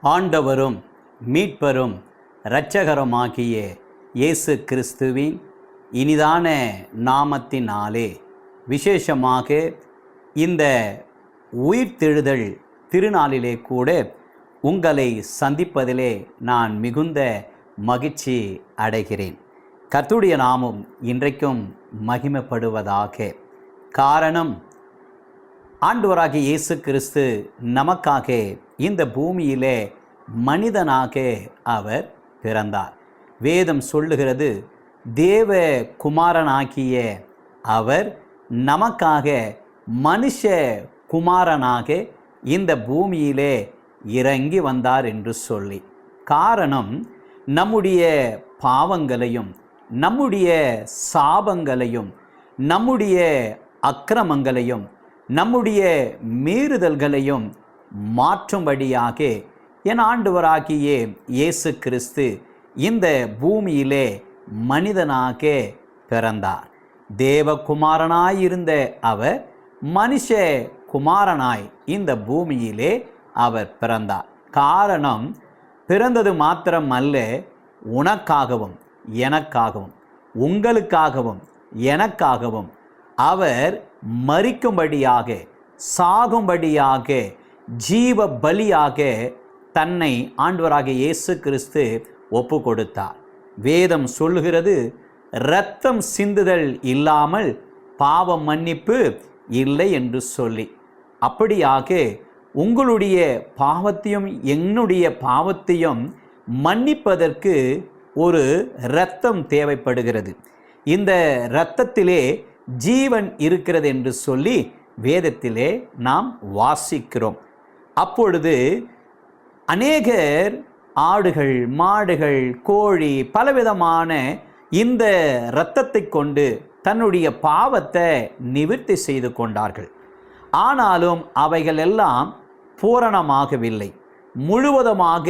ஆண்டவரும் மீட்பரும் இரட்சகருமாகிய இயேசு கிறிஸ்துவின் இனிதான நாமத்தினாலே விசேஷமாக இந்த உயிர்த்தெழுதல் திருநாளிலே கூட உங்களை சந்திப்பதிலே நான் மிகுந்த மகிழ்ச்சி அடைகிறேன். கர்த்தருடைய நாமம் இன்றைக்கும் மகிமைப்படுவதாக. காரணம், ஆண்டவராகிய இயேசு கிறிஸ்து நமக்காக இந்த பூமியிலே மனிதனாக அவர் பிறந்தார். வேதம் சொல்லுகிறது, தேவ குமாரனாகிய அவர் நமக்காக மனுஷ குமாரனாக இந்த பூமியிலே இறங்கி வந்தார் என்று சொல்லி. காரணம், நம்முடைய பாவங்களையும் நம்முடைய சாபங்களையும் நம்முடைய அக்கிரமங்களையும் நம்முடைய மீறுதல்களையும் மாற்றும்படியாக என் ஆண்டவராகிய இயேசு கிறிஸ்து இந்த பூமியிலே மனிதனாக பிறந்தார். தேவகுமாரனாயிருந்த அவர் மனுஷ குமாரனாய் இந்த பூமியிலே அவர் பிறந்தார். காரணம், பிறந்தது மாத்திரம் அல்ல, உனக்காகவும் எனக்காகவும் உங்களுக்காகவும் எனக்காகவும் அவர் மரிக்கும்படியாக, சாகும்படியாக, ஜீவ பலியாக தன்னை ஆண்டவராகிய இயேசு கிறிஸ்து ஒப்பு கொடுத்தார். வேதம் சொல்லுகிறது, இரத்தம் சிந்துதல் இல்லாமல் பாவ மன்னிப்பு இல்லை என்று சொல்லி. அப்படியாக உங்களுடைய பாவத்தையும் என்னுடைய பாவத்தையும் மன்னிப்பதற்கு ஒரு இரத்தம் தேவைப்படுகிறது. இந்த இரத்தத்திலே ஜீவன் இருக்கிறது என்று சொல்லி வேதத்திலே நாம் வாசிக்கிறோம். அப்பொழுது அநேகர் ஆடுகள், மாடுகள், கோழி, பலவிதமான இந்த இரத்தத்தை கொண்டு தன்னுடைய பாவத்தை நிவர்த்தி செய்து கொண்டார்கள். ஆனாலும் அவைகள் எல்லாம் பூரணமாகவில்லை, முழுவதுமாக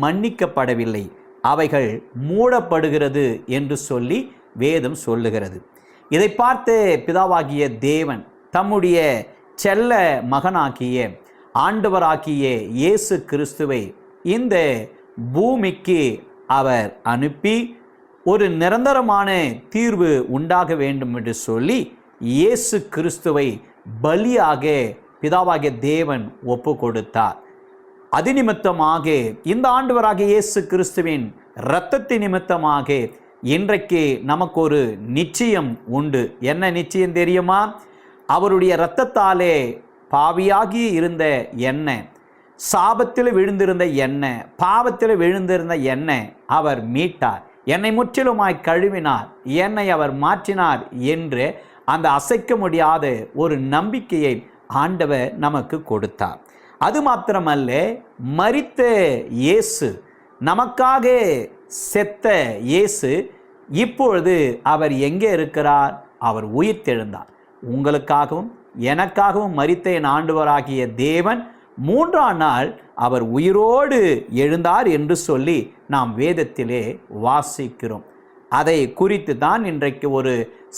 மன்னிக்கப்படவில்லை. அவைகள் மூடப்படுகிறது என்று சொல்லி வேதம் சொல்லுகிறது. இதை பார்த்து பிதாவாகிய தேவன் தம்முடைய செல்ல மகனாகிய ஆண்டவராகிய இயேசு கிறிஸ்துவை இந்த பூமிக்கு அவர் அனுப்பி ஒரு நிரந்தரமான தீர்வு உண்டாக வேண்டும் என்று சொல்லி இயேசு கிறிஸ்துவை பலியாக பிதாவாகிய தேவன் ஒப்பு கொடுத்தார். அது நிமித்தமாக இந்த ஆண்டவராகிய இயேசு கிறிஸ்துவின் இரத்தத்தின் நிமித்தமாக இன்றைக்கு நமக்கு ஒரு நிச்சயம் உண்டு. என்ன நிச்சயம் தெரியுமா? அவருடைய இரத்தத்தாலே பாவியாகி இருந்த எண்ணெய், சாபத்தில் விழுந்திருந்த எண்ணெய், பாவத்தில் விழுந்திருந்த எண்ணெய் அவர் மீட்டார். என்னை முற்றிலுமாய் கழுவினார், என்னை அவர் மாற்றினார் என்று அந்த அசைக்க முடியாத ஒரு நம்பிக்கையை ஆண்டவர் நமக்கு கொடுத்தார். அது மாத்திரமல்ல, மரித்த இயேசு, நமக்காக செத்த இயேசு இப்பொழுது அவர் எங்கே இருக்கிறார்? அவர் உயிர்த்தெழுந்தார். உங்களுக்காகவும் எனக்காகவும் மரித்த என் ஆண்டவராகிய தேவன் மூன்றாம் நாள் அவர் உயிரோடு எழுந்தார் என்று சொல்லி நாம் வேதத்திலே வாசிக்கிறோம். அதை குறித்து தான் இன்றைக்கு ஒரு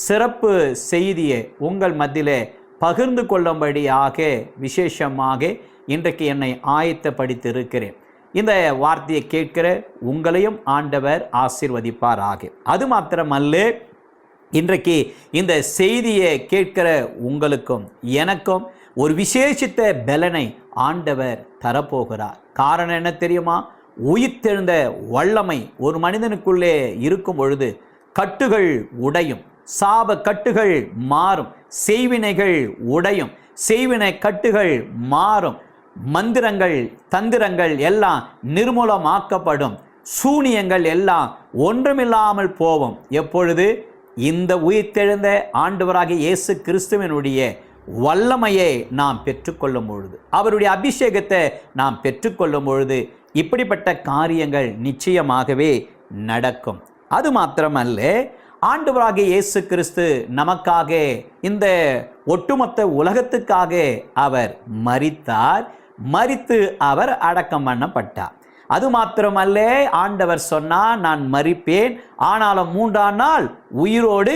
சிறப்பு செய்தியை உங்கள் மத்தியிலே பகிர்ந்து கொள்ளும்படியாக விசேஷமாக இன்றைக்கு என்னை ஆயத்தப்படுத்தியிருக்கிறேன். இந்த வார்த்தையை கேட்கிற உங்களையும் ஆண்டவர் ஆசீர்வதிப்பாராக. அது மாத்திரமல்ல, இன்றைக்கு இந்த செய்தியை கேட்கிற உங்களுக்கும் எனக்கும் ஒரு விசேஷித்த பலனை ஆண்டவர் தரப்போகிறார். காரணம் என்ன தெரியுமா? உயிர்த்தெழுந்த வல்லமை ஒரு மனிதனுக்குள்ளே இருக்கும் பொழுது கட்டுகள் உடையும், சாப கட்டுகள் மாறும், செய்வினைகள் உடையும், செய்வினை கட்டுகள் மாறும், மந்திரங்கள் தந்திரங்கள் எல்லாம் நிர்மூலமாக்கப்படும், சூனியங்கள் எல்லாம் ஒன்றுமில்லாமல் போவோம். எப்பொழுது? இந்த உயிர்த்தெழுந்த ஆண்டவராகிய இயேசு கிறிஸ்துவினுடைய வல்லமையை நாம் பெற்றுக்கொள்ளும் பொழுது, அவருடைய அபிஷேகத்தை நாம் பெற்றுக்கொள்ளும் பொழுது இப்படிப்பட்ட காரியங்கள் நிச்சயமாகவே நடக்கும். அது மாத்திரமல்ல, ஆண்டவராகிய இயேசு கிறிஸ்து நமக்காக, இந்த ஒட்டுமொத்த உலகத்துக்காக அவர் மரித்தார். மரித்து அவர் அடக்கம் பண்ணப்பட்டார். அது மாத்திரமல்ல, ஆண்டவர் சொன்னார், நான் மரிப்பேன், ஆனாலும் மூன்றாம் நாள் உயிரோடு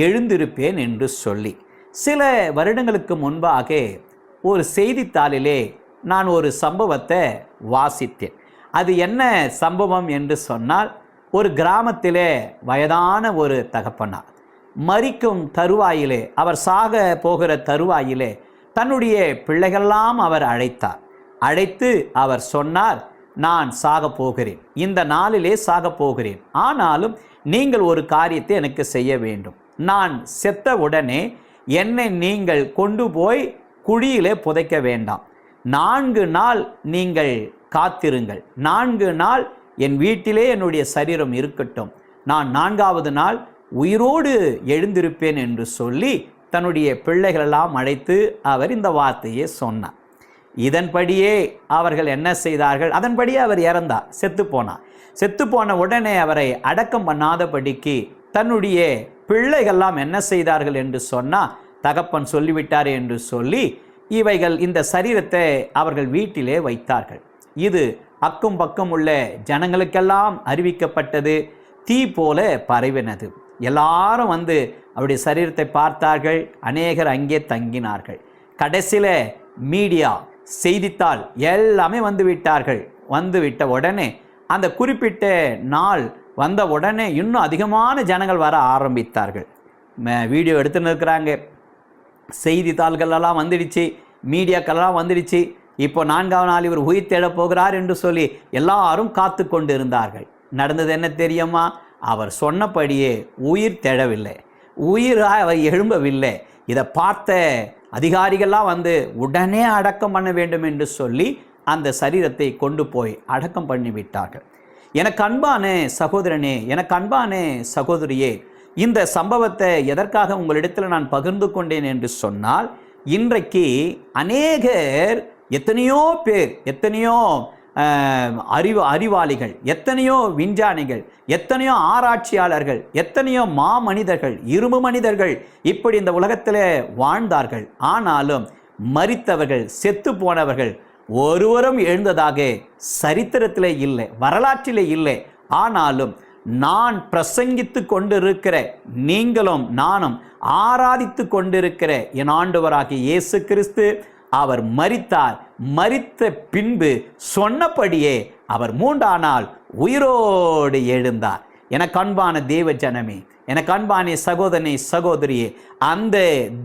எழுந்திருப்பேன் என்று சொல்லி. சில வருடங்களுக்கு முன்பாக ஒரு செய்தித்தாளிலே நான் ஒரு சம்பவத்தை வாசித்தேன். அது என்ன சம்பவம் என்று சொன்னால், ஒரு கிராமத்திலே வயதான ஒரு தகப்பனார் மரிக்கும் தருவாயிலே, அவர் சாக போகிற தருவாயிலே தன்னுடைய பிள்ளைகளெல்லாம் அவர் அழைத்து அவர் சொன்னார், நான் சாக போகிறேன், இந்த நாளிலே சாக போகிறேன். ஆனாலும் நீங்கள் ஒரு காரியத்தை எனக்கு செய்ய வேண்டும். நான் செத்த உடனே என்னை நீங்கள் கொண்டு போய் குழியிலே புதைக்க வேண்டாம். 4 நாள் நீங்கள் காத்திருங்கள். 4 நாள் என் வீட்டிலே என்னுடைய சரீரம் இருக்கட்டும். நான் 4வது நாள் உயிரோடு எழுந்திருப்பேன் என்று சொல்லி தன்னுடைய பிள்ளைகளெல்லாம் அழைத்து அவர் இந்த வார்த்தையை சொன்னார். இதன்படியே அவர்கள் என்ன செய்தார்கள்? அதன்படியே அவர் இறந்தார், செத்து போன உடனே அவரை அடக்கம் பண்ணாதபடிக்கு தன்னுடைய பிள்ளைகள்லாம் என்ன செய்தார்கள் என்று சொன்னால், தகப்பன் சொல்லிவிட்டார் என்று சொல்லி இவைகள் இந்த சரீரத்தை அவர்கள் வீட்டிலே வைத்தார்கள். இது அக்கம் பக்கம் உள்ள ஜனங்களுக்கெல்லாம் அறிவிக்கப்பட்டது. தீ போல பரவினது. எல்லாரும் வந்து அவருடைய சரீரத்தை பார்த்தார்கள். அநேகர் அங்கே தங்கினார்கள். கடைசியில் மீடியா, செய்தித்தாள் எல்லாமே வந்துவிட்ட உடனே, அந்த குறிப்பிட்ட நாள் வந்த உடனே இன்னும் அதிகமான ஜனங்கள் வர ஆரம்பித்தார்கள். வீடியோ எடுத்துன்னு இருக்கிறாங்க. செய்தித்தாள்களெல்லாம் வந்துடுச்சு, மீடியாக்கெல்லாம் வந்துடுச்சு. இப்போ 4வது நாள் இவர் உயிர் தேடப் போகிறார் என்று சொல்லி எல்லாரும் காத்து கொண்டு இருந்தார்கள். நடந்தது என்ன தெரியுமா? அவர் சொன்னபடியே உயிர் தேடவில்லை, அவர் எழும்பவில்லை. இதை பார்த்த அதிகாரிகள்லாம் வந்து உடனே அடக்கம் பண்ண வேண்டும் என்று சொல்லி அந்த சரீரத்தை கொண்டு போய் அடக்கம் பண்ணிவிட்டார்கள். எனக்கு அன்பான சகோதரனே, எனக்கு அன்பான சகோதரியே, இந்த சம்பவத்தை எதற்காக உங்களிடத்தில் நான் பகிர்ந்து கொண்டேன் என்று சொன்னால், இன்றைக்கு அநேகர், எத்தனையோ பேர், எத்தனையோ அறிவாளிகள், எத்தனையோ விஞ்ஞானிகள், எத்தனையோ ஆராய்ச்சியாளர்கள், எத்தனையோ மாமனிதர்கள், இரும்பு மனிதர்கள் இப்படி இந்த உலகத்தில் வாழ்ந்தார்கள். ஆனாலும் மரித்தவர்கள், செத்து போனவர்கள் ஒருவரும் எழுந்ததாக சரித்திரத்திலே இல்லை, வரலாற்றிலே இல்லை. ஆனாலும் நான் பிரசங்கித்து கொண்டிருக்கிற நீங்களும் நானும் ஆராதித்து கொண்டிருக்கிற என் ஆண்டவராகிய இயேசு கிறிஸ்து, அவர் மரித்தார். மரித்த பின்பு சொன்னபடியே அவர் 3ஆம் நாள் உயிரோடு எழுந்தார். எனக்கு அன்பான தேவ ஜனமே, எனக்கு அன்பான சகோதரனே, சகோதரியே, அந்த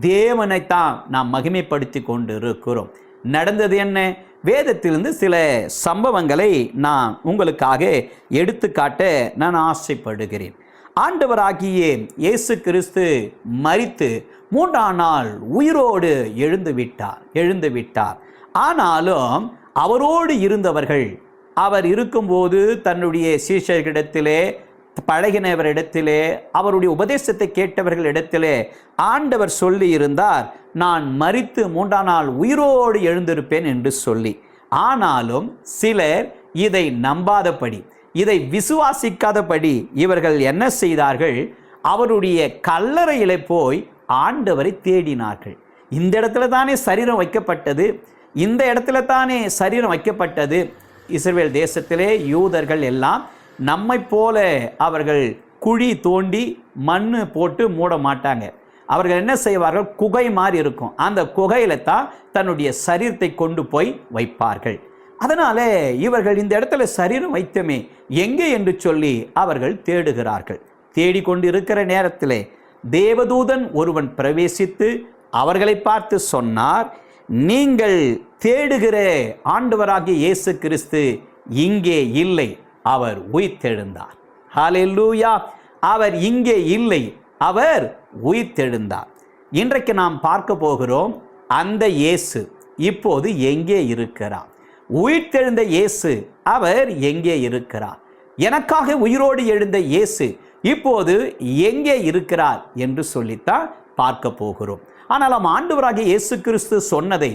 தேவனைத்தான் நாம் மகிமைப்படுத்தி கொண்டு இருக்கிறோம். நடந்தது என்ன? வேதத்திலிருந்து சில சம்பவங்களை நான் உங்களுக்காக எடுத்துக்காட்ட நான் ஆசைப்படுகிறேன். ஆண்டவராகிய இயேசு கிறிஸ்து மரித்து 3ஆம் நாள் உயிரோடு எழுந்து விட்டார். ஆனாலும் அவரோடு இருந்தவர்கள், அவர் இருக்கும்போது தன்னுடைய சீஷர்களிடத்திலே, பழகினவரிடத்திலே, அவருடைய உபதேசத்தை கேட்டவர்களிடத்திலே ஆண்டவர் சொல்லி இருந்தார், நான் மரித்து 3ஆம் நாள் உயிரோடு எழுந்திருப்பேன் என்று சொல்லி. ஆனாலும் சிலர் இதை நம்பாதபடி, இதை விசுவாசிக்காதபடி இவர்கள் என்ன செய்தார்கள்? அவருடைய கல்லறையிலே போய் ஆண்டவரை தேடினார்கள். இந்த இடத்துல தானே சரீரம் வைக்கப்பட்டது, இந்த இடத்துல தானே சரீரம் வைக்கப்பட்டது. இஸ்ரவேல் தேசத்திலே யூதர்கள் எல்லாம் நம்மை போல அவர்கள் குழி தோண்டி மண்ணு போட்டு மூட மாட்டாங்க. அவர்கள் என்ன செய்வார்கள்? குகை மாதிரி இருக்கும், அந்த குகையில தான் தன்னுடைய சரீரத்தை கொண்டு போய் வைப்பார்கள். அதனால இவர்கள் இந்த இடத்துல சரீரம் வைத்தமே எங்கே என்று சொல்லி அவர்கள் தேடுகிறார்கள். தேடிக்கொண்டு இருக்கிற நேரத்திலே தேவதூதன் ஒருவன் பிரவேசித்து அவர்களை பார்த்து சொன்னார், நீங்கள் தேடுகிற ஆண்டவராகிய இயேசு கிறிஸ்து இங்கே இல்லை, அவர் உயிர்த்தெழுந்தார். ஹல்லேலூயா! அவர் இங்கே இல்லை, அவர் உயிர்த்தெழுந்தார். இன்றைக்கு நாம் பார்க்க போகிறோம், அந்த இயேசு இப்போது எங்கே இருக்கிறார்? உயிர்த்தெழுந்த இயேசு அவர் எங்கே இருக்கிறார்? எனக்காக உயிரோடு எழுந்த இயேசு இப்போது எங்கே இருக்கிறார் என்று சொல்லித்தான் பார்க்க போகிறோம். ஆனால் ஆண்டவராகிய இயேசு கிறிஸ்து சொன்னதை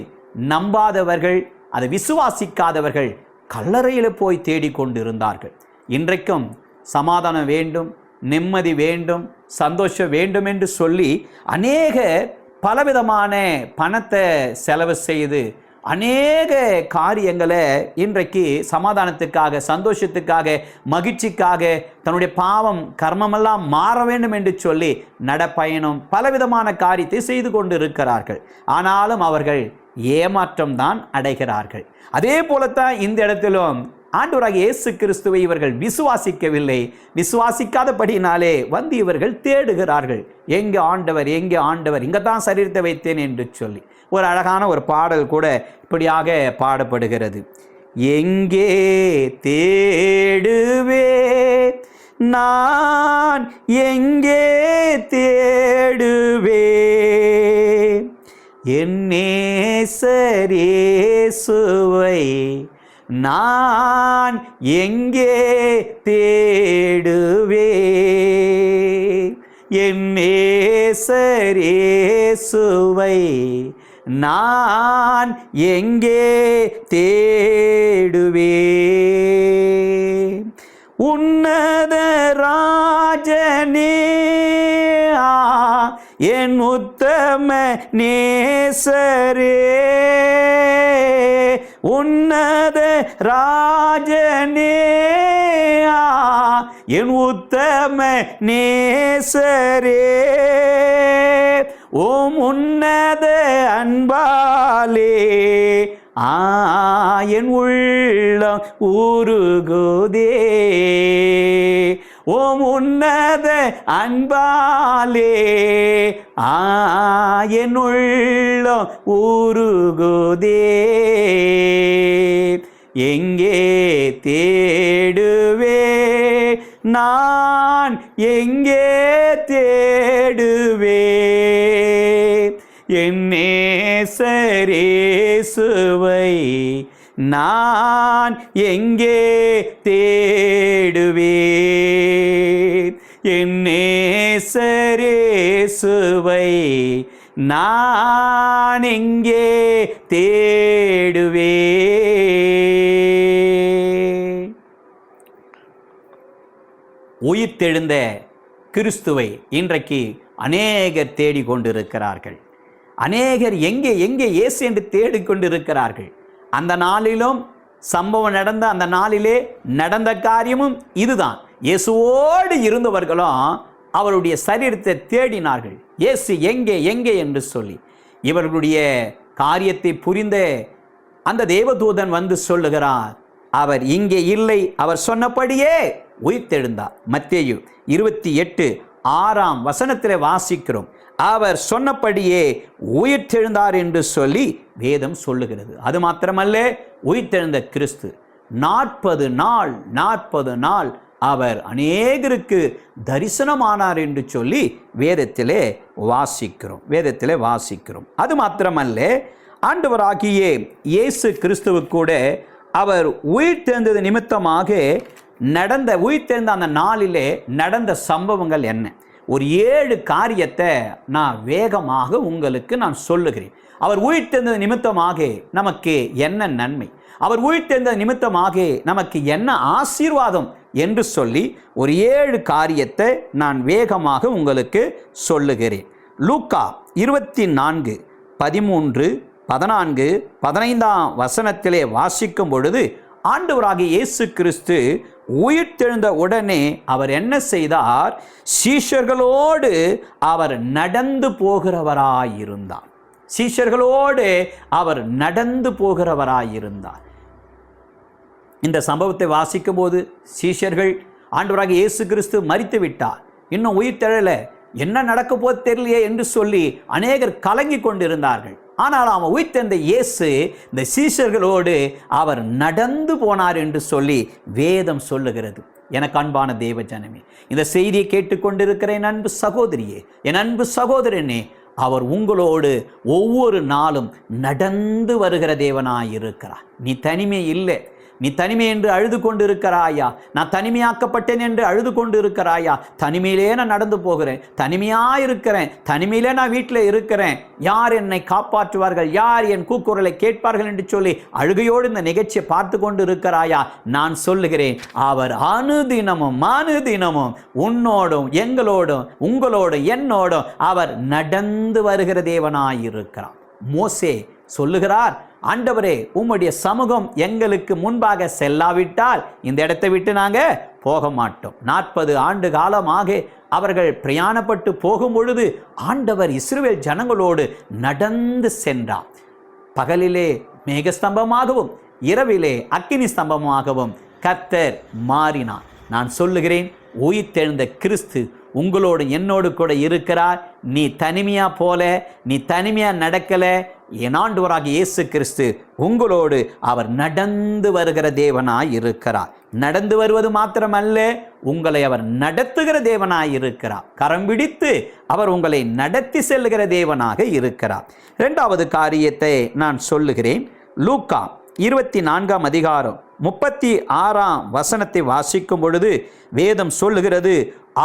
நம்பாதவர்கள், அதை விசுவாசிக்காதவர்கள் கல்லறையில் போய் தேடிக்கொண்டிருந்தார்கள். இன்றைக்கும் சமாதானம் வேண்டும், நிம்மதி வேண்டும், சந்தோஷம் வேண்டும் என்று சொல்லி அநேக பலவிதமான பணத்தை செலவு செய்து அநேக காரியங்களை இன்றைக்கு சமாதானத்துக்காக, சந்தோஷத்துக்காக, மகிழ்ச்சிக்காக, தன்னுடைய பாவம் கர்மமெல்லாம் மாற வேண்டும் என்று சொல்லி நடப்பயணம் பலவிதமான காரியத்தை செய்து கொண்டு இருக்கிறார்கள். ஆனாலும் அவர்கள் ஏமாற்றம் தான் அடைகிறார்கள். அதே போலத்தான் இந்த இடத்திலும் ஆண்டவராகிய இயேசு கிறிஸ்துவை இவர்கள் விசுவாசிக்கவில்லை. விசுவாசிக்காதபடினாலே வந்து இவர்கள் தேடுகிறார்கள், எங்கே ஆண்டவர், எங்கே ஆண்டவர், இங்கே தான் சரீரத்தை வைத்தேன் என்று சொல்லி. ஒரு அழகான ஒரு பாடல் கூட இப்படியாக பாடப்படுகிறது. எங்கே தேடுவே நான், எங்கே தேடுவே என் நேசர் இயேசுவை நான், எங்கே தேடுவே என் நேசர் இயேசுவை நான், எங்கே தேடுவே உன்னத ராஜனே என் உத்தம நேசரே, உன்னத ராஜனே என் உத்தம நேசரே, ஓம் உன்னத அன்பாலே என் உள்ளம் உருகுதே, ஓம் உன்னத அன்பாலே என் உள்ளம் உருகுதே, எங்கே தேடுவே நான், எங்கே தேடுவே என் நேசர் இயேசுவை நான், எங்கே தேடுவே என் நேசர் இயேசுவை நான், எங்கே தேடுவே. உயிர்த்தெழுந்த கிறிஸ்துவை இன்றைக்கு அநேகர் தேடிக்கொண்டிருக்கிறார்கள். அநேகர் எங்கே எங்கே இயேசு என்று தேடிக்கொண்டிருக்கிறார்கள். அந்த நாளிலும் சம்பவம் நடந்த அந்த நாளிலே நடந்த காரியமும் இதுதான். இயேசுவோடு இருந்தவர்களும் அவருடைய சரீரத்தை தேடினார்கள், இயேசு எங்கே எங்கே என்று சொல்லி. இவர்களுடைய காரியத்தை புரிந்த அந்த தேவதூதன் வந்து சொல்லுகிறார், அவர் இங்கே இல்லை, அவர் சொன்னபடியே உயிர்த்தெழுந்தார். மத்தேயு 28:6 வாசிக்கிறோம், அவர் சொன்னபடியே உயிர்த்தெழுந்தார் என்று சொல்லி வேதம் சொல்லுகிறது. அது மாத்திரமல்ல, உயிர்த்தெழுந்த கிறிஸ்து 40 நாள் அவர் அநேகருக்கு தரிசனமானார் என்று சொல்லி வேதத்திலே வாசிக்கிறோம். அது மாத்திரமல்ல, ஆண்டவராகிய இயேசு கிறிஸ்துவு கூட அவர் உயிர்த்தெழுந்தது நிமித்தமாக உயிர்த்தெழுந்த அந்த நாளிலே நடந்த சம்பவங்கள் என்ன? ஒரு 7 காரியத்தை நான் வேகமாக உங்களுக்கு நான் சொல்லுகிறேன். அவர் உயிர்த்தெழுந்தது நிமித்தமாக நமக்கு என்ன நன்மை, அவர் உயிர்த்தெழுந்தது நிமித்தமாக நமக்கு என்ன ஆசீர்வாதம் என்று சொல்லி ஒரு 7 காரியத்தை நான் வேகமாக உங்களுக்கு சொல்லுகிறேன். லூக்கா 24:13-14-15 வாசிக்கும் பொழுது ஆண்டவராகிய இயேசு கிறிஸ்து உயிர்த்தெழுந்த உடனே அவர் என்ன செய்தார்? சீஷர்களோடு அவர் நடந்து போகிறவராயிருந்தார். இந்த சம்பவத்தை வாசிக்கும் போது சீஷர்கள், ஆண்டவராகிய இயேசு கிறிஸ்து மரித்து விட்டார், இன்னும் உயிர்த்தெழல, என்ன நடக்க போது தெரியலையே என்று சொல்லி அநேகர் கலங்கி கொண்டிருந்தார்கள். ஆனால் அவன் உயிர்த்தெழுந்த இயேசு இந்த சீஷர்களோடு அவர் நடந்து போனார் என்று சொல்லி வேதம் சொல்லுகிறது. எனக்கு அன்பான தேவ ஜனமே, இந்த செய்தியை கேட்டுக்கொண்டிருக்கிற என் அன்பு சகோதரியே, என் அன்பு சகோதரனே, அவர் உங்களோடு ஒவ்வொரு நாளும் நடந்து வருகிற தேவனாயிருக்கிறார். நீ தனிமை இல்லை, நீ தனிமை என்று அழுது கொண்டு இருக்கிறாயா? நான் தனிமையாக்கப்பட்டேன் என்று அழுது கொண்டு இருக்கிறாயா? தனிமையிலே நான் நடந்து போகிறேன், தனிமையாக தனிமையிலே நான் வீட்டில் இருக்கிறேன், யார் என்னை காப்பாற்றுவார்கள், யார் என் கூக்குரலை கேட்பார்கள் என்று சொல்லி அழுகையோடு இந்த நிகழ்ச்சியை பார்த்து கொண்டு இருக்கிறாயா? நான் சொல்லுகிறேன், அவர் அனுதினமும் உன்னோடும் எங்களோடும் உங்களோடும் என்னோடும் அவர் நடந்து வருகிற தேவனாயிருக்கிறார். மோசே சொல்லுகிறார், ஆண்டவரே, உம்முடைய சமூகம் எங்களுக்கு முன்பாக செல்லாவிட்டால் இந்த இடத்தை விட்டு நாங்கள் போக மாட்டோம். 40 ஆண்டு காலமாக அவர்கள் பிரயாணப்பட்டு போகும் பொழுது ஆண்டவர் இஸ்ரவேல் ஜனங்களோடு நடந்து சென்றார். பகலிலே மேகஸ்தம்பமாகவும் இரவிலே அக்கினி ஸ்தம்பமாகவும் கர்த்தர் மாறினார். நான் சொல்லுகிறேன், உயிர்த்தெழுந்த கிறிஸ்து உங்களோடு என்னோடு கூட இருக்கிறார். நீ தனிமையா போல, நீ தனிமையா நடக்கல. என் ஆண்டவராகிய இயேசு கிறிஸ்து உங்களோடு அவர் நடந்து வருகிற தேவனாய் இருக்கிறார். நடந்து வருவது மாத்திரமல்ல, உங்களை அவர் நடத்துகிற தேவனாய் இருக்கிறார். கரம் பிடித்து அவர் உங்களை நடத்தி செல்லுகிற தேவனாக இருக்கிறார். இரண்டாவது காரியத்தை நான் சொல்லுகிறேன். லூக்கா 24ஆம் அதிகாரம் 36ஆம் வசனத்தை வாசிக்கும் பொழுது வேதம் சொல்லுகிறது,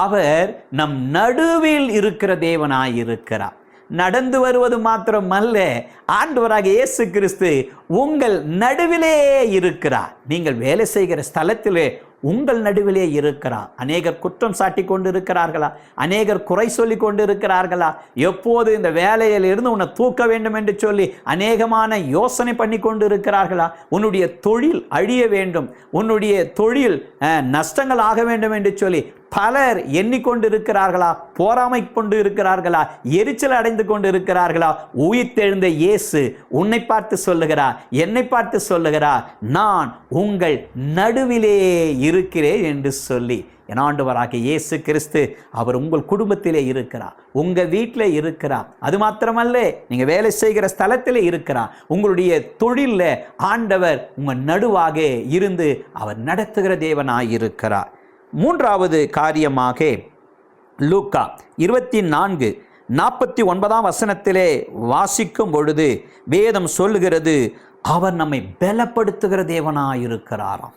அவர் நம் நடுவில் இருக்கிற தேவனாய் இருக்கிறார். நடந்து வருவது மாத்திரமல்ல, ஆண்டவராகிய இயேசு கிறிஸ்து உங்கள் நடுவிலே இருக்கிறார். நீங்கள் வேலை செய்கிற ஸ்தலத்திலே உங்கள் நடுவிலே இருக்கிறார். அநேகர் குற்றம் சாட்டி கொண்டு இருக்கிறார்களா? அநேகர் குறை சொல்லி கொண்டு இருக்கிறார்களா? எப்போது இந்த வேலையில் இருந்து உன்னை தூக்க வேண்டும் என்று சொல்லி அநேகமான யோசனை பண்ணி கொண்டு இருக்கிறார்களா? உன்னுடைய தொழில் அழிய வேண்டும், உன்னுடைய தொழில் நஷ்டங்கள் ஆக வேண்டும் என்று சொல்லி பலர் எண்ணிக்கொண்டு இருக்கிறார்களா? போராமை கொண்டு இருக்கிறார்களா? எரிச்சல் அடைந்து கொண்டு இருக்கிறார்களா? உயிர்த்தெழுந்த இயேசு உன்னை பார்த்து சொல்லுகிறார், என்னை பார்த்து சொல்லுகிறார், நான் உங்கள் நடுவிலே இருக்கிறேன் என்று சொல்லி. என் ஆண்டவராகிய இயேசு கிறிஸ்து அவர் உங்கள் குடும்பத்திலே இருக்கிறார், உங்க வீட்டில் இருக்கிறார். அது மாத்திரமல்ல, நீங்க வேலை செய்கிற ஸ்தலத்திலே இருக்கிறார். உங்களுடைய தொழிலில் ஆண்டவர் உங்க நடுவாக இருந்து அவர் நடத்துகிற தேவனாய் இருக்கிறார். மூன்றாவது காரியமாக லூக்கா 24:49 வசனத்திலே வாசிக்கும் பொழுது வேதம் சொல்லுகிறது, அவர் நம்மை பலப்படுத்துகிற தேவனாயிருக்கிறாராம்.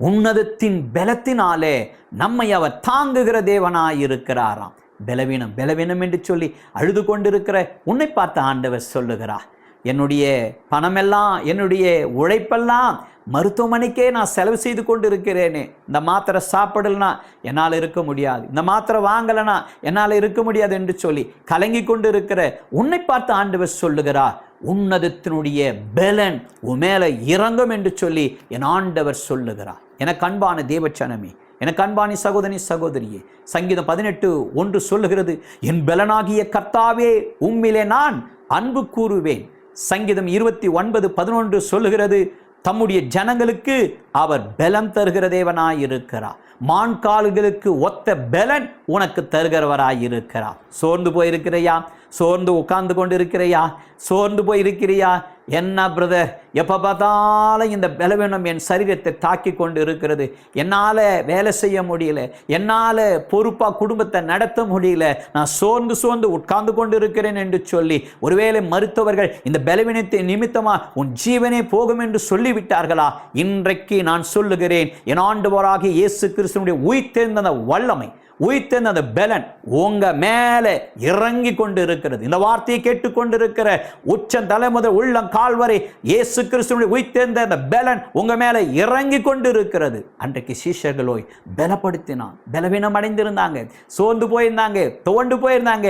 உன்னதத்தின் பலத்தினாலே நம்மை அவர் தாங்குகிற தேவனாயிருக்கிறாராம். பலவீனம் பலவீனம் என்று சொல்லி அழுது கொண்டிருக்கிற உன்னை பார்த்த ஆண்டவர் சொல்லுகிறார், என்னுடைய பணமெல்லாம், என்னுடைய உழைப்பெல்லாம் மருத்துவமனைக்கே நான் செலவு செய்து கொண்டு இருக்கிறேனே. இந்த மாத்திரை சாப்பிடலனா என்னால் இருக்க முடியாது, இந்த மாத்திரை வாங்கலைனா என்னால் இருக்க முடியாது என்று சொல்லி கலங்கி கொண்டு இருக்கிற உன்னை பார்த்து ஆண்டவர் சொல்லுகிறார், உன்னதத்தினுடைய பலன் உன் மேல இறங்கும் என்று சொல்லி என் ஆண்டவர் சொல்லுகிறார். எனக்கு அன்பான தேவச்சனமே, எனக்கு அன்பானி சகோதரி சகோதரியே, சங்கீதம் 18:1 சொல்லுகிறது, என் பலனாகிய கர்த்தாவே உம்மிலே நான் அன்பு கூறுவேன். சங்கீதம் 29:11 சொல்லுகிறது, தம்முடைய ஜனங்களுக்கு அவர் பலம் தருகிற தேவனாயிருக்கிறார். மான் கால்களுக்கு ஒத்த பலன் உனக்கு தருகிறவராயிருக்கிறார். சோர்ந்து போயிருக்கிறையா? சோர்ந்து உட்கார்ந்து கொண்டு இருக்கிறையா? சோர்ந்து போயிருக்கிறியா? என்ன பிரதர், எப்போ பார்த்தாலும் இந்த பலவீனம் என் சரீரத்தை தாக்கி கொண்டு இருக்கிறது, என்னால் வேலை செய்ய முடியல, என்னால் பொறுப்பாக குடும்பத்தை நடத்த முடியல, நான் சோர்ந்து சோர்ந்து உட்கார்ந்து கொண்டு இருக்கிறேன் என்று சொல்லி ஒருவேளை மருத்துவர்கள் இந்த பலவீனத்தை நிமித்தமாக உன் ஜீவனே போகும் என்று சொல்லிவிட்டார்களா? இன்றைக்கு நான் சொல்லுகிறேன், என் ஆண்டவராகிய இயேசு கிறிஸ்துவினுடைய உயிர்த்தெழுந்த வல்லமை, உயிர்த்தெழுந்த அந்த பலன் உங்க மேல இறங்கி கொண்டு இருக்கிறது. இந்த வார்த்தையை கேட்டுக்கொண்டிருக்கிற உச்ச தலைமுதல் உள்ளம் கால் வரை இயேசு கிறிஸ்துவினுடைய உயிர்த்தெழுந்த அந்த பலன் உங்க மேல இறங்கி கொண்டு இருக்கிறது. அன்றைக்கு சீஷர்களோய் பலப்படுத்தினான், பலவீனம் அடைந்திருந்தாங்க, சோர்ந்து போயிருந்தாங்க, துவண்டு போயிருந்தாங்க.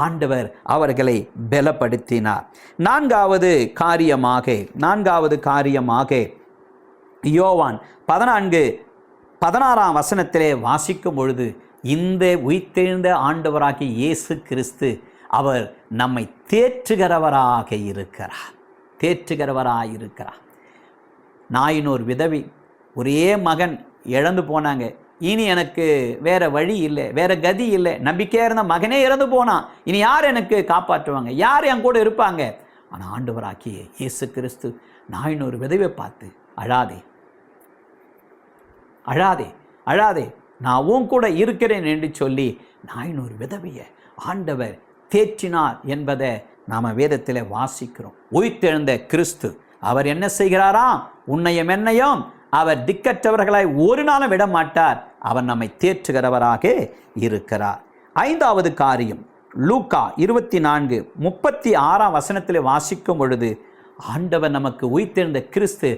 ஆண்டவர் அவர்களை பலப்படுத்தினார். நான்காவது காரியமாக யோவான் 14:16 வசனத்திலே வாசிக்கும் பொழுது, இந்த உயிர்த்தெழுந்த ஆண்டவராகிய இயேசு கிறிஸ்து அவர் நம்மை தேற்றுகிறவராக இருக்கிறார். நாயினோர் விதவி, ஒரே மகன் இழந்து போனாங்க. இனி எனக்கு வேற வழி இல்லை, வேற கதி இல்லை, நம்பிக்கையாக இருந்த மகனே இறந்து போனான், இனி யார் எனக்கு காப்பாற்றுவாங்க, யார் என் கூட இருப்பாங்க? ஆனால் ஆண்டவராகிய இயேசு கிறிஸ்து நாயினோர் விதவை பார்த்து, அழாதே அழாதே அழாதே, நான் உன் கூட இருக்கிறேன் என்று சொல்லி நாயினோர் விதவையை ஆண்டவர் தேற்றினார் என்பதை நாம் வேதத்தில் வாசிக்கிறோம். உயிர்த்தெழுந்த கிறிஸ்து அவர் என்ன செய்கிறாராம்? உன்னையும் என்னையும் அவர் திக்கற்றவர்களாய் ஒரு நாளும் விட மாட்டார். அவர் நம்மை தேற்றுகிறவராக இருக்கிறார். ஐந்தாவது காரியம், லூக்கா 24:36 வசனத்தில் வாசிக்கும் பொழுது, ஆண்டவர் நமக்கு உயிர்த்தெழுந்த கிறிஸ்து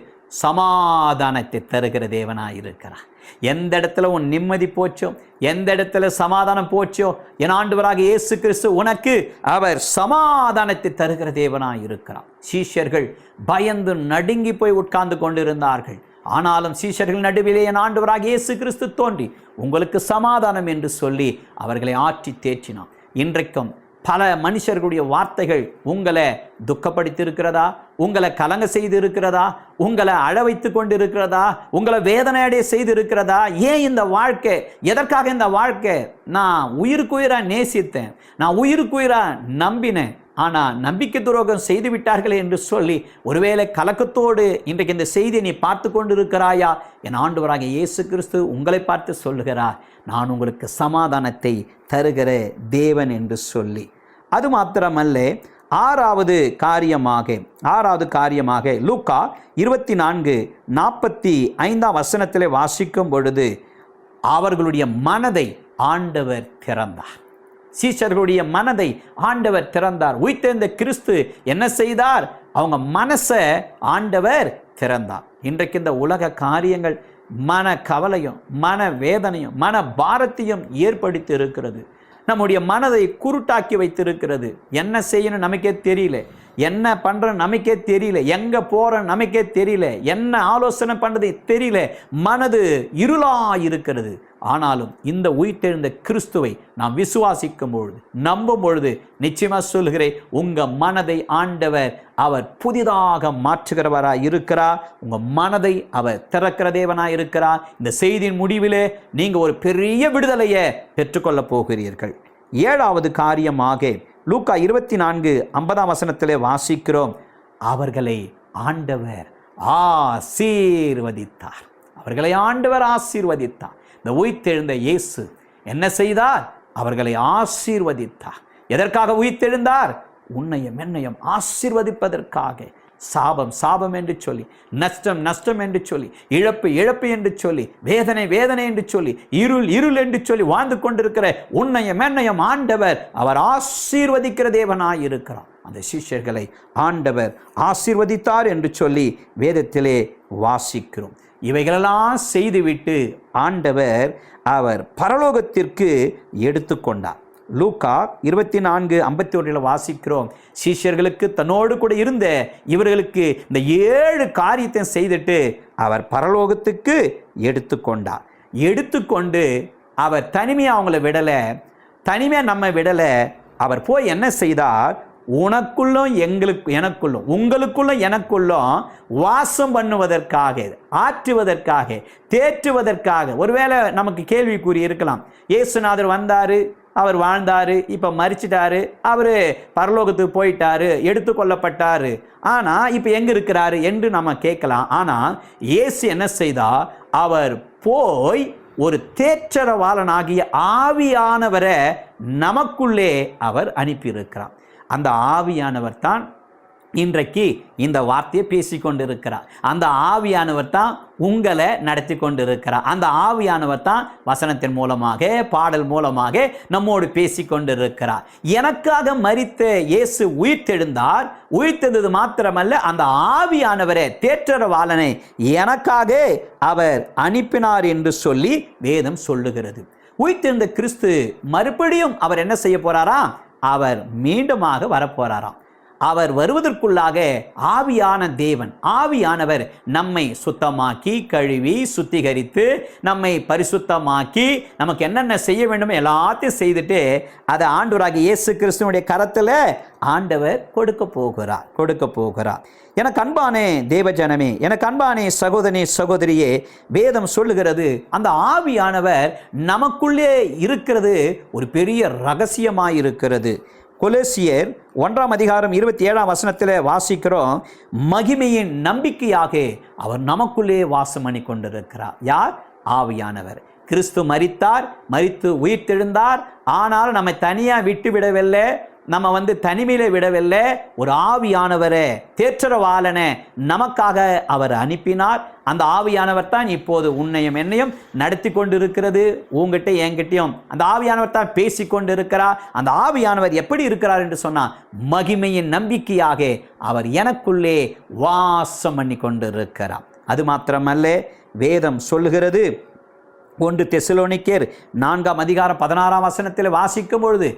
சமாதானத்தை தருகிற தேவனாய் இருக்கிறார். எந்த இடத்துல உன் நிம்மதி போச்சோ, எந்த இடத்துல சமாதானம் போச்சோ, என் ஆண்டவராக இயேசு கிறிஸ்து உனக்கு அவர் சமாதானத்தை தருகிற தேவனாய் இருக்கிறார். சீஷர்கள் பயந்து நடுங்கி போய் உட்கார்ந்து கொண்டிருந்தார்கள். ஆனாலும் சீஷர்கள் நடுவிலே என் ஆண்டவராக இயேசு கிறிஸ்து தோன்றி உங்களுக்கு சமாதானம் என்று சொல்லி அவர்களை ஆற்றி தேற்றினார். இன்றைக்கும் பல மனுஷர்களுடைய வார்த்தைகள் உங்களை துக்கப்படுத்தி உங்களை கலங்க செய்து இருக்கிறதா, உங்களை அழ வைத்து கொண்டு இருக்கிறதா, உங்களை வேதனையடைய செய்து இருக்கிறதா? ஏன் இந்த வாழ்க்கை? எதற்காக இந்த வாழ்க்கை? நான் உயிருக்குயிரா நேசித்தேன், நான் உயிருக்குயிரா நம்பினேன், ஆனால் நம்பிக்கை துரோகம் செய்து விட்டார்களே என்று சொல்லி ஒருவேளை கலக்கத்தோடு இன்றைக்கு இந்த செய்தியை நீ பார்த்து கொண்டு இருக்கிறாயா? என் ஆண்டவராகிய இயேசு கிறிஸ்து உங்களை பார்த்து சொல்லுகிறார், நான் உங்களுக்கு சமாதானத்தை தருகிற தேவன் என்று சொல்லி. அது மாத்திரமல்ல, ஆறாவது காரியமாக லூக்கா 24:45 வசனத்திலே வாசிக்கும் பொழுது, அவர்களுடைய மனதை ஆண்டவர் திறந்தார். சீஷர்களுடைய மனதை ஆண்டவர் திறந்தார். உயிர்த்தெழுந்த கிறிஸ்து என்ன செய்தார்? அவங்க மனசை ஆண்டவர் திறந்தார். இன்றைக்கு இந்த உலக காரியங்கள் மன கவலையும் மன வேதனையும் மன பாரத்தையும் ஏற்படுத்தி இருக்கிறது. நம்முடைய மனதை குருட்டாக்கி வைத்திருக்கிறது. என்ன செய்யணும் நமக்கே தெரியல, என்ன பண்ணுறோம் நமக்கே தெரியல, எங்கே போகிறோம் நமக்கே தெரியல, என்ன ஆலோசனை பண்ணுறது தெரியல. மனது இருளாக இருக்கிறது. ஆனாலும் இந்த உயிர்த்தெழுந்த கிறிஸ்துவை நாம் விசுவாசிக்கும் பொழுது, நம்பும் பொழுது, நிச்சயமாக சொல்கிறேன், உங்கள் மனதை ஆண்டவர் அவர் புதிதாக மாற்றுகிறவராக இருக்கிறார். உங்கள் மனதை அவர் திறக்கிற தேவனாக இருக்கிறார். இந்த செய்தியின் முடிவிலே நீங்கள் ஒரு பெரிய விடுதலையை பெற்றுக்கொள்ளப் போகிறீர்கள். ஏழாவது காரியமாக லூக்கா 24:50 வசனத்திலே வாசிக்கிறோம், அவர்களை ஆண்டவர் ஆசீர்வதித்தார். அவர்களை ஆண்டவர் ஆசீர்வதித்தார். இந்த உயிர்த்தெழுந்த இயேசு என்ன செய்தார்? அவர்களை ஆசீர்வதித்தார். எதற்காக உயிர்த்தெழுந்தார்? உன்னையும் என்னையும் ஆசீர்வதிப்பதற்காக. சாபம் சாபம் என்று சொல்லி, நஷ்டம் நஷ்டம் என்று சொல்லி, இழப்பு இழப்பு என்று சொல்லி, வேதனை வேதனை என்று சொல்லி, இருள் இருள் என்று சொல்லி வாழ்ந்து கொண்டிருக்கிற உன்னையும் என்னையும் ஆண்டவர் அவர் ஆசீர்வதிக்கிற தேவனாய் இருக்கிறார். அந்த சிஷ்யர்களை ஆண்டவர் ஆசீர்வதித்தார் என்று சொல்லி வேதத்திலே வாசிக்கிறோம். இவைகளெல்லாம் செய்துவிட்டு ஆண்டவர் அவர் பரலோகத்திற்கு எடுத்துக்கொண்டார். லூக்கா 24:51 வாசிக்கிறோம், சீஷர்களுக்கு தன்னோடு கூட இருந்த இவர்களுக்கு இந்த 7 காரியத்தை செய்துட்டு அவர் பரலோகத்துக்கு எடுத்துக்கொண்டார். எடுத்துக்கொண்டு அவர் தனிமையாக அவங்கள விடலை, தனிமையாக நம்ம விடலை. அவர் போய் என்ன செய்தார்? உனக்குள்ளும் எனக்குள்ளும் உங்களுக்குள்ளும் எனக்குள்ளும் வாசம் பண்ணுவதற்காக, ஆற்றுவதற்காக, தேற்றுவதற்காக. ஒருவேளை நமக்கு கேள்விக்குறி இருக்கலாம், இயேசுநாதர் வந்தார், அவர் வாழ்ந்தார், இப்போ மரிச்சிட்டாரு, அவர் பரலோகத்துக்கு போயிட்டாரு, எடுத்துக்கொள்ளப்பட்டார், ஆனால் இப்போ எங்கே இருக்கிறாரு என்று நம்ம கேட்கலாம். ஆனால் இயேசு என்ன செய்தார்? அவர் போய் ஒரு தேற்றரவாளனாகிய ஆவியானவரை நமக்குள்ளே அவர் அனுப்பியிருக்கிறார். அந்த ஆவியானவர் தான் இன்றைக்கு இந்த வார்த்தையை பேசிக்கொண்டிருக்கிறார். அந்த ஆவியானவர் தான் உங்களை நடத்தி கொண்டிருக்கிறார். அந்த ஆவியானவர் தான் வசனத்தின் மூலமாக, பாடல் மூலமாக நம்மோடு பேசி கொண்டிருக்கிறார். எனக்காக மரித்த இயேசு உயிர்த்தெழுந்தார். உயிர்த்தெழுந்தது மாத்திரமல்ல, அந்த ஆவியானவரை, தேற்றரவாளனை எனக்காக அவர் அனுப்பினார் என்று சொல்லி வேதம் சொல்லுகிறது. உயிர்த்தெழுந்த கிறிஸ்து மறுபடியும் அவர் என்ன செய்ய போறாரா? அவர் மீண்டுமாக வரப்போறாராம். அவர் வருவதற்குள்ளாக ஆவியான தேவன், ஆவியானவர் நம்மை சுத்தமாக்கி, கழுவி, சுத்திகரித்து, நம்மை பரிசுத்தமாக்கி, நமக்கு என்னென்ன செய்ய வேண்டுமோ எல்லாத்தையும் செய்துட்டு அதை ஆண்டவராகிய இயேசு கிறிஸ்துவினுடைய கரத்தில் ஆண்டவர் கொடுக்க போகிறார். எனக்கு அன்பானே தேவஜனமே, எனக்கு அன்பானே சகோதரனே சகோதரியே, வேதம் சொல்லுகிறது அந்த ஆவியானவர் நமக்குள்ளே இருக்கிறது ஒரு பெரிய ரகசியமாயிருக்கிறது. கொலோசியர் 1:27 வாசிக்கிறோம், மகிமையின் நம்பிக்கையாக அவர் நமக்குள்ளே வாசம் பண்ணி கொண்டிருக்கிறார். யார்? ஆவியானவர். கிறிஸ்து மரித்தார், மரித்து உயிர்த்தெழுந்தார். ஆனால் நம்மை தனியாக விட்டு விடவில்லை, நம்ம தனிமையில விடவில்லை. ஒரு ஆவியானவரை, தேற்றரவாளனை நமக்காக அவர் அனுப்பினார். அந்த ஆவியானவர் தான் இப்போது உன்னையும் என்னையும் நடத்தி கொண்டிருக்கிறது. உங்ககிட்ட என்கிட்டையும் அந்த ஆவியானவர் தான் பேசி கொண்டிருக்கிறார். அந்த ஆவியானவர் எப்படி இருக்கிறார் என்று சொன்னால், மகிமையின் நம்பிக்கையாக அவர் எனக்குள்ளே வாசம் பண்ணி கொண்டிருக்கிறார். அது மாத்திரமல்ல, வேதம் சொல்லுகிறது, 1 தெசலோனிக்கேர் 4:16 வாசிக்கும் பொழுது,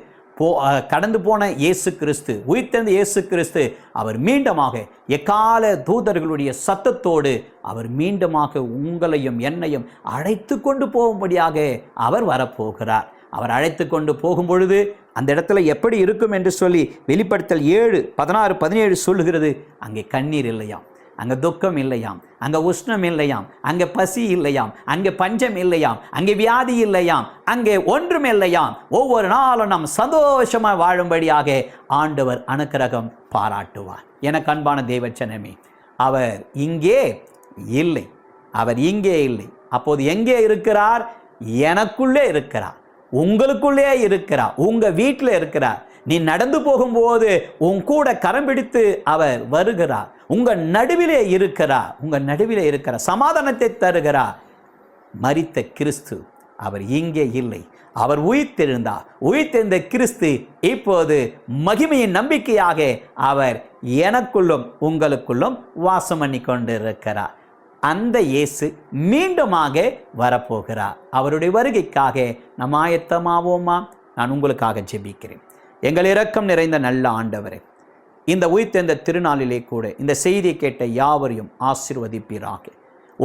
கடந்து போன இயேசு கிறிஸ்து, உயிர்த்தெழுந்த இயேசு கிறிஸ்து அவர் மீண்டுமாக எக்கால தூதர்களுடைய சத்தத்தோடு அவர் மீண்டுமாக உங்களையும் என்னையும் அழைத்து கொண்டு போகும்படியாக அவர் வரப்போகிறார். அவர் அழைத்து கொண்டு போகும் பொழுது அந்த இடத்துல எப்படி இருக்கும் என்று சொல்லி வெளிப்படுத்தல் 7:16-17 சொல்லுகிறது. அங்கே கண்ணீர் இல்லையாம், அங்கே துக்கம் இல்லையாம், அங்கே உஷ்ணம் இல்லையாம், அங்கே பசி இல்லையாம், அங்கே பஞ்சம் இல்லையாம், அங்கே வியாதி இல்லையாம், அங்கே ஒன்றும் இல்லையாம். ஒவ்வொரு நாளும் நாம் சந்தோஷமாக வாழும்படியாக ஆண்டவர் அனுக்கிரகம் பாராட்டுவார். எனக்கு அன்பான தேவச்சனமே, அவர் இங்கே இல்லை, அவர் இங்கே இல்லை. அப்போது எங்கே இருக்கிறார்? எனக்குள்ளே இருக்கிறார், உங்களுக்குள்ளே இருக்கிறார், உங்க வீட்டில் இருக்கிறார். நீ நடந்து போகும்போது உன் கூட கரம் பிடித்து அவர் வருகிறார். உங்க நடுவிலே இருக்கிறார், உங்க நடுவிலே இருக்கிறார், சமாதானத்தை தருகிறார். மரித்த கிறிஸ்து அவர் இங்கே இல்லை, அவர் உயிர்த்தெழுந்தார். உயிர்த்தெழுந்த கிறிஸ்து இப்போது மகிமையின் நம்பிக்கையாக அவர் எனக்குள்ளும் உங்களுக்குள்ளும் வாசம் பண்ணி கொண்டிருக்கிறார். அந்த இயேசு மீண்டுமாக வரப்போகிறார். அவருடைய வருகைக்காக நாம் ஆயத்தமாவோமா? நான் உங்களுக்காக ஜெபிக்கிறேன். எங்கள் இரக்கம் நிறைந்த நல்ல ஆண்டவரே, இந்த உயிர்த்தெழுந்த திருநாளிலே கூட இந்த செய்தியை கேட்ட யாவரையும் ஆசீர்வதிப்பீராக.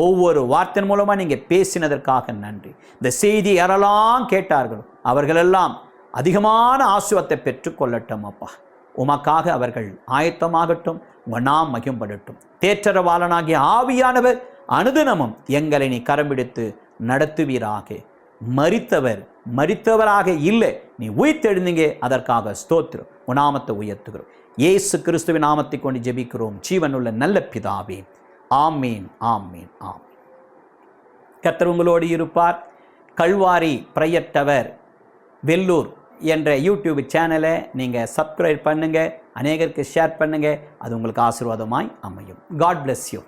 ஒவ்வொரு வார்த்தை மூலமாக நீங்கள் பேசினதற்காக நன்றி. இந்த செய்தி யாரெல்லாம் கேட்டார்களோ அவர்களெல்லாம் அதிகமான ஆசீர்வாதத்தை பெற்றுக்கொள்ளட்டும் அப்பா. உமக்காக அவர்கள் ஆயத்தமாகட்டும், உங்கள் நாம் மகிம்படட்டும். தேற்றரவாளனாகிய ஆவியானவர் அனுதினமும் எங்களை நீ கரம்பிடித்து நடத்துவீராக. மரித்தவராக இல்லை, நீ உயிர்த்தெழுந்தீங்க, அதற்காக ஸ்தோத்திரம். உன் நாமத்தை உயர்த்துகிறோம். இயேசு கிறிஸ்துவின் நாமத்தை கொண்டு ஜெபிக்கிறோம் ஜீவனுள்ள நல்ல பிதாவே. ஆமீன், ஆமீன், ஆமீன். கர்த்தர் உங்களோடு இருப்பார். கல்வாரி பிரயர் டவர் வெல்லூர் என்ற யூடியூப் சேனலை நீங்கள் சப்ஸ்கிரைப் பண்ணுங்கள், அநேகருக்கு ஷேர் பண்ணுங்கள். அது உங்களுக்கு ஆசீர்வாதமாய் அமையும். God bless you.